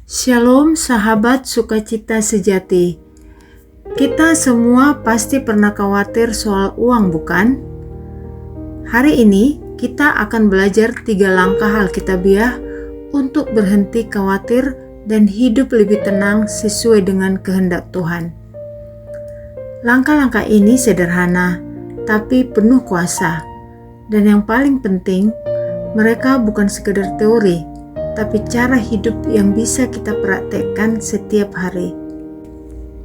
Shalom sahabat sukacita sejati. Kita semua pasti pernah khawatir soal uang, bukan? Hari ini kita akan belajar 3 langkah Alkitabiah untuk berhenti khawatir dan hidup lebih tenang sesuai dengan kehendak Tuhan. Langkah-langkah ini sederhana, tapi penuh kuasa. Dan yang paling penting, mereka bukan sekedar teori, tapi cara hidup yang bisa kita praktekkan setiap hari.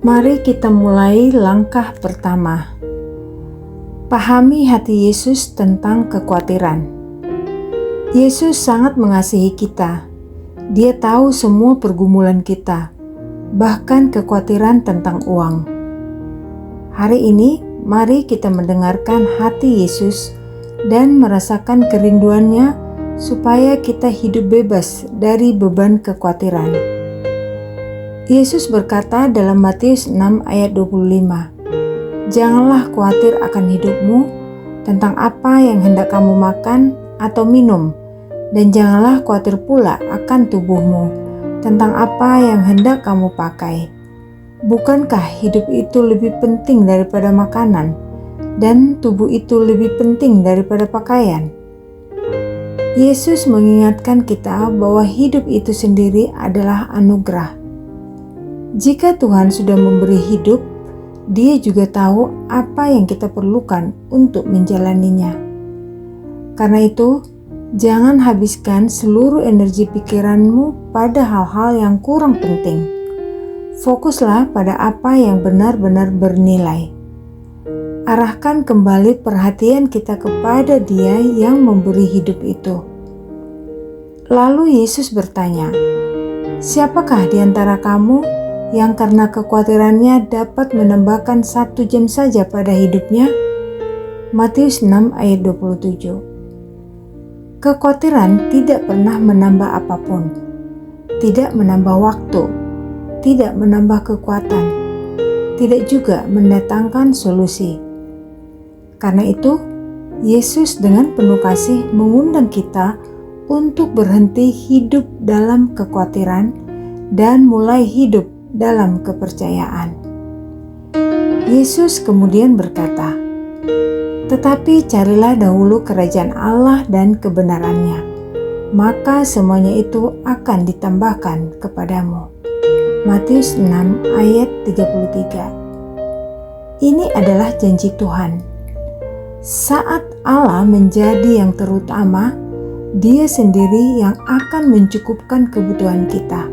Mari kita mulai langkah pertama. Pahami hati Yesus tentang kekhawatiran. Yesus sangat mengasihi kita. Dia tahu semua pergumulan kita, bahkan kekhawatiran tentang uang. Hari ini, mari kita mendengarkan hati Yesus dan merasakan kerinduannya supaya kita hidup bebas dari beban kekhawatiran. Yesus berkata dalam Matius 6 ayat 25, "Janganlah khawatir akan hidupmu tentang apa yang hendak kamu makan atau minum, dan janganlah khawatir pula akan tubuhmu tentang apa yang hendak kamu pakai. Bukankah hidup itu lebih penting daripada makanan, dan tubuh itu lebih penting daripada pakaian?" Yesus mengingatkan kita bahwa hidup itu sendiri adalah anugerah. Jika Tuhan sudah memberi hidup, Dia juga tahu apa yang kita perlukan untuk menjalaninya. Karena itu, jangan habiskan seluruh energi pikiranmu pada hal-hal yang kurang penting. Fokuslah pada apa yang benar-benar bernilai. Arahkan kembali perhatian kita kepada Dia yang memberi hidup itu. Lalu Yesus bertanya, "Siapakah di antara kamu yang karena kekhawatirannya dapat menambahkan 1 jam saja pada hidupnya?" Matius 6 ayat 27. Kekhawatiran tidak pernah menambah apapun, tidak menambah waktu, tidak menambah kekuatan, tidak juga mendatangkan solusi. Karena itu, Yesus dengan penuh kasih mengundang kita untuk berhenti hidup dalam kekhawatiran dan mulai hidup dalam kepercayaan. Yesus kemudian berkata, "Tetapi carilah dahulu kerajaan Allah dan kebenarannya, maka semuanya itu akan ditambahkan kepadamu." Matius 6 ayat 33. Ini adalah janji Tuhan. Saat Allah menjadi yang terutama, Dia sendiri yang akan mencukupkan kebutuhan kita.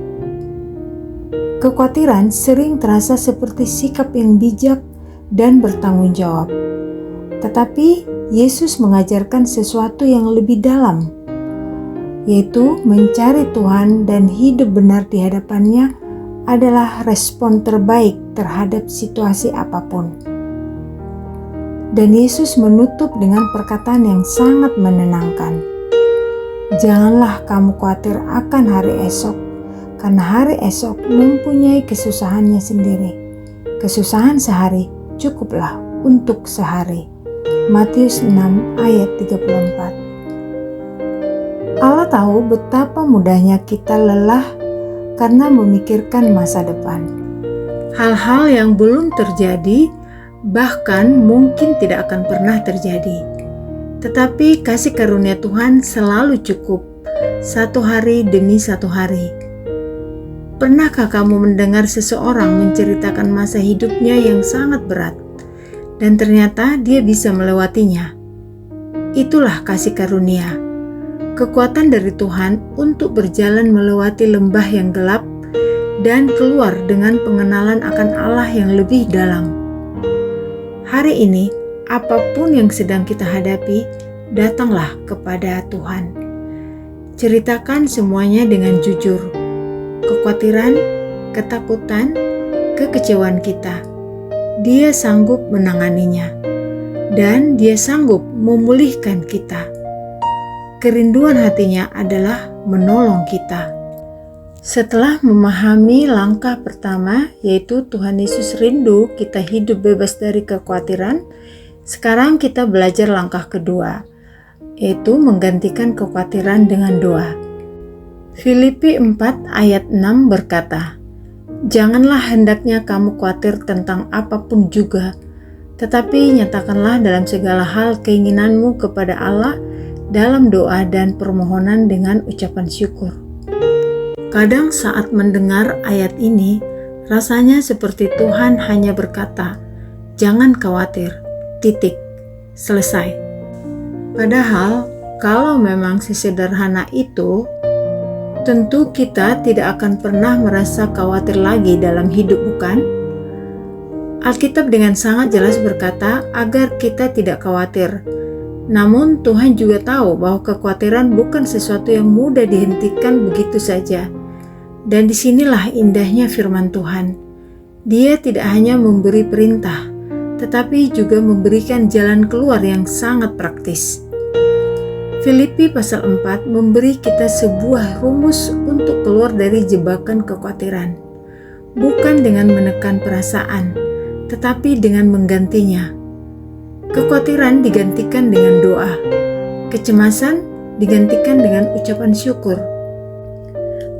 Kekhawatiran sering terasa seperti sikap yang bijak dan bertanggung jawab. Tetapi Yesus mengajarkan sesuatu yang lebih dalam, yaitu mencari Tuhan dan hidup benar di hadapannya adalah respon terbaik terhadap situasi apapun. Dan Yesus menutup dengan perkataan yang sangat menenangkan. "Janganlah kamu khawatir akan hari esok, karena hari esok mempunyai kesusahannya sendiri. Kesusahan sehari cukuplah untuk sehari." Matius 6 ayat 34. Allah tahu betapa mudahnya kita lelah karena memikirkan masa depan. Hal-hal yang belum terjadi, bahkan mungkin tidak akan pernah terjadi. Tetapi kasih karunia Tuhan selalu cukup, satu hari demi satu hari. Pernahkah kamu mendengar seseorang menceritakan masa hidupnya yang sangat berat, dan ternyata dia bisa melewatinya? Itulah kasih karunia, kekuatan dari Tuhan untuk berjalan melewati lembah yang gelap dan keluar dengan pengenalan akan Allah yang lebih dalam. Hari ini, apapun yang sedang kita hadapi, datanglah kepada Tuhan. Ceritakan semuanya dengan jujur. Kekhawatiran, ketakutan, kekecewaan kita. Dia sanggup menanganinya, dan Dia sanggup memulihkan kita. Kerinduan hatinya adalah menolong kita. Setelah memahami langkah pertama, yaitu Tuhan Yesus rindu kita hidup bebas dari kekhawatiran, sekarang kita belajar langkah kedua, yaitu menggantikan kekhawatiran dengan doa. Filipi 4 ayat 6 berkata, "Janganlah hendaknya kamu khawatir tentang apapun juga, tetapi nyatakanlah dalam segala hal keinginanmu kepada Allah dalam doa dan permohonan dengan ucapan syukur." Kadang saat mendengar ayat ini, rasanya seperti Tuhan hanya berkata, "Jangan khawatir, titik, selesai." Padahal, kalau memang sesederhana itu, tentu kita tidak akan pernah merasa khawatir lagi dalam hidup, bukan? Alkitab dengan sangat jelas berkata agar kita tidak khawatir. Namun Tuhan juga tahu bahwa kekhawatiran bukan sesuatu yang mudah dihentikan begitu saja. Dan disinilah indahnya firman Tuhan. Dia tidak hanya memberi perintah, tetapi juga memberikan jalan keluar yang sangat praktis. Filipi pasal 4 memberi kita sebuah rumus untuk keluar dari jebakan kekhawatiran. Bukan dengan menekan perasaan, tetapi dengan menggantinya. Kekhawatiran digantikan dengan doa. Kecemasan digantikan dengan ucapan syukur.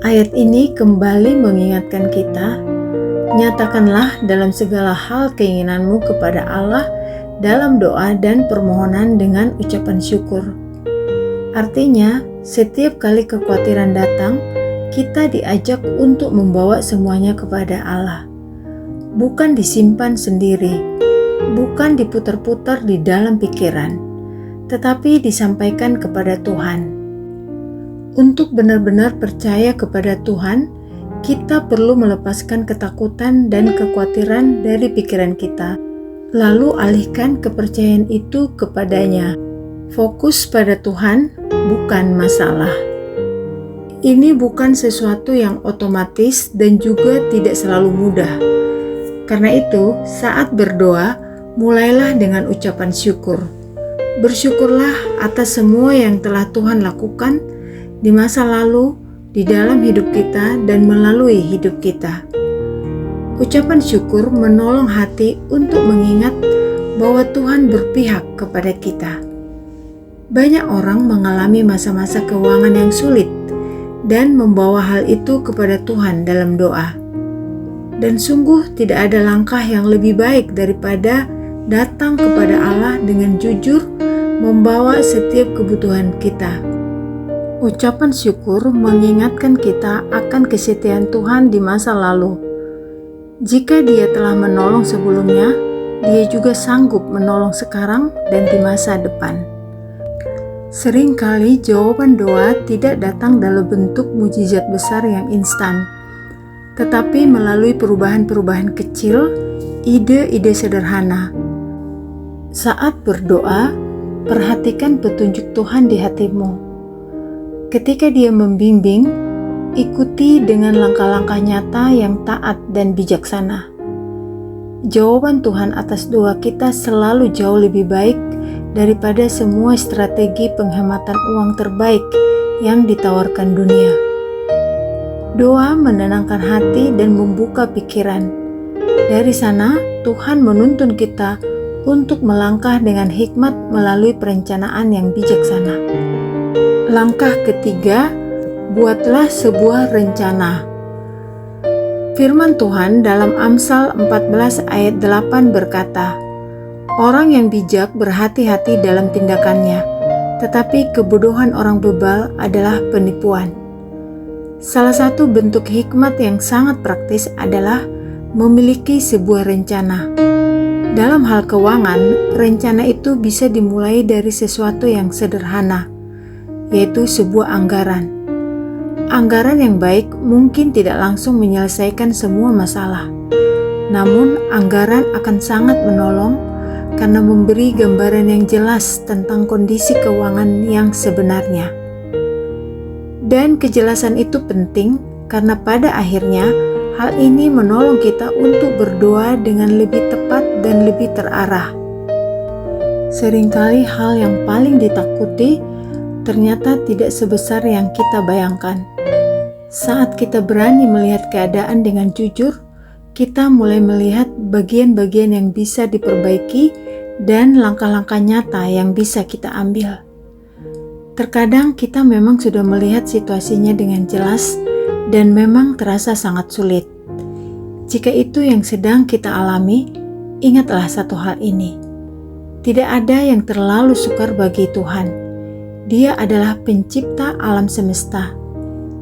Ayat ini kembali mengingatkan kita, nyatakanlah dalam segala hal keinginanmu kepada Allah dalam doa dan permohonan dengan ucapan syukur. Artinya, setiap kali kekhawatiran datang, kita diajak untuk membawa semuanya kepada Allah. Bukan disimpan sendiri, bukan diputar-putar di dalam pikiran, tetapi disampaikan kepada Tuhan. Untuk benar-benar percaya kepada Tuhan, kita perlu melepaskan ketakutan dan kekhawatiran dari pikiran kita, lalu alihkan kepercayaan itu kepadanya. Fokus pada Tuhan, bukan masalah. Ini bukan sesuatu yang otomatis dan juga tidak selalu mudah. Karena itu, saat berdoa, mulailah dengan ucapan syukur. Bersyukurlah atas semua yang telah Tuhan lakukan di masa lalu, di dalam hidup kita, dan melalui hidup kita. Ucapan syukur menolong hati untuk mengingat bahwa Tuhan berpihak kepada kita. Banyak orang mengalami masa-masa keuangan yang sulit dan membawa hal itu kepada Tuhan dalam doa. Dan sungguh tidak ada langkah yang lebih baik daripada datang kepada Allah dengan jujur membawa setiap kebutuhan kita. Ucapan syukur mengingatkan kita akan kesetiaan Tuhan di masa lalu. Jika Dia telah menolong sebelumnya, Dia juga sanggup menolong sekarang dan di masa depan. Seringkali jawaban doa tidak datang dalam bentuk mujizat besar yang instan, tetapi melalui perubahan-perubahan kecil, ide-ide sederhana. Saat berdoa, perhatikan petunjuk Tuhan di hatimu. Ketika Dia membimbing, ikuti dengan langkah-langkah nyata yang taat dan bijaksana. Jawaban Tuhan atas doa kita selalu jauh lebih baik daripada semua strategi penghematan uang terbaik yang ditawarkan dunia. Doa menenangkan hati dan membuka pikiran. Dari sana, Tuhan menuntun kita untuk melangkah dengan hikmat melalui perencanaan yang bijaksana. Langkah ketiga, buatlah sebuah rencana. Firman Tuhan dalam Amsal 14 ayat 8 berkata, "Orang yang bijak berhati-hati dalam tindakannya, tetapi kebodohan orang bebal adalah penipuan." Salah satu bentuk hikmat yang sangat praktis adalah memiliki sebuah rencana. Dalam hal keuangan, rencana itu bisa dimulai dari sesuatu yang sederhana, yaitu sebuah anggaran. Anggaran yang baik mungkin tidak langsung menyelesaikan semua masalah, namun anggaran akan sangat menolong karena memberi gambaran yang jelas tentang kondisi keuangan yang sebenarnya. Dan kejelasan itu penting karena pada akhirnya hal ini menolong kita untuk berdoa dengan lebih tepat dan lebih terarah. Seringkali hal yang paling ditakuti ternyata tidak sebesar yang kita bayangkan. Saat kita berani melihat keadaan dengan jujur, kita mulai melihat bagian-bagian yang bisa diperbaiki dan langkah-langkah nyata yang bisa kita ambil. Terkadang kita memang sudah melihat situasinya dengan jelas dan memang terasa sangat sulit. Jika itu yang sedang kita alami, ingatlah satu hal ini. Tidak ada yang terlalu sukar bagi Tuhan. Dia adalah pencipta alam semesta.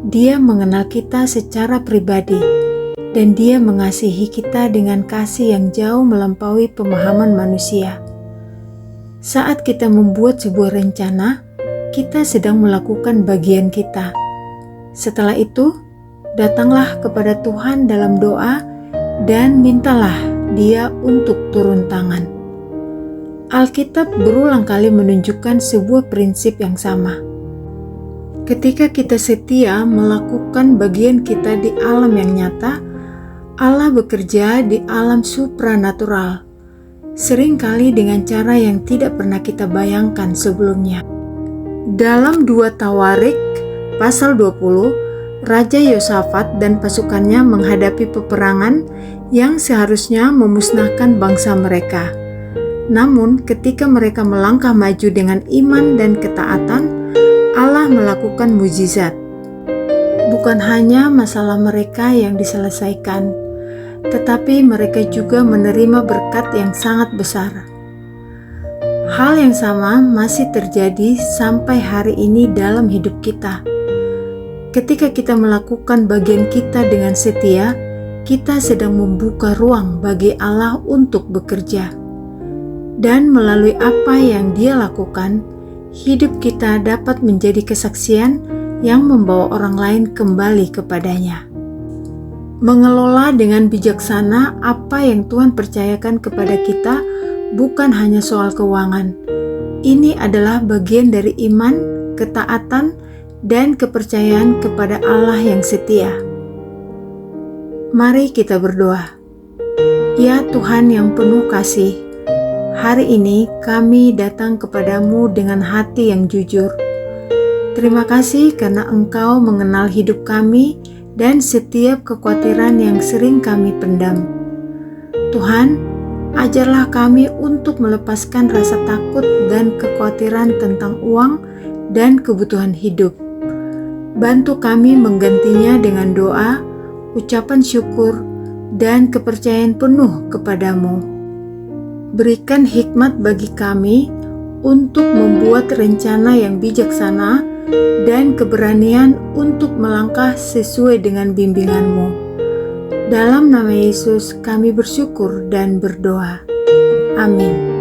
Dia mengenal kita secara pribadi, dan Dia mengasihi kita dengan kasih yang jauh melampaui pemahaman manusia. Saat kita membuat sebuah rencana, kita sedang melakukan bagian kita. Setelah itu, datanglah kepada Tuhan dalam doa dan mintalah Dia untuk turun tangan. Alkitab berulang kali menunjukkan sebuah prinsip yang sama. Ketika kita setia melakukan bagian kita di alam yang nyata, Allah bekerja di alam supranatural, seringkali dengan cara yang tidak pernah kita bayangkan sebelumnya. Dalam 2 Tawarik pasal 20, Raja Yosafat dan pasukannya menghadapi peperangan yang seharusnya memusnahkan bangsa mereka. Namun ketika mereka melangkah maju dengan iman dan ketaatan, Allah melakukan mukjizat. Bukan hanya masalah mereka yang diselesaikan, tetapi mereka juga menerima berkat yang sangat besar. Hal yang sama masih terjadi sampai hari ini dalam hidup kita. Ketika kita melakukan bagian kita dengan setia, kita sedang membuka ruang bagi Allah untuk bekerja. Dan melalui apa yang Dia lakukan, hidup kita dapat menjadi kesaksian yang membawa orang lain kembali kepadanya. Mengelola dengan bijaksana apa yang Tuhan percayakan kepada kita bukan hanya soal keuangan. Ini adalah bagian dari iman, ketaatan, dan kepercayaan kepada Allah yang setia. Mari kita berdoa. Ya Tuhan yang penuh kasih, hari ini kami datang kepadamu dengan hati yang jujur. Terima kasih karena Engkau mengenal hidup kami dan setiap kekhawatiran yang sering kami pendam. Tuhan, ajarlah kami untuk melepaskan rasa takut dan kekhawatiran tentang uang dan kebutuhan hidup. Bantu kami menggantinya dengan doa, ucapan syukur, dan kepercayaan penuh kepadamu. Berikan hikmat bagi kami untuk membuat rencana yang bijaksana dan keberanian untuk melangkah sesuai dengan bimbingan-Mu. Dalam nama Yesus kami bersyukur dan berdoa. Amin.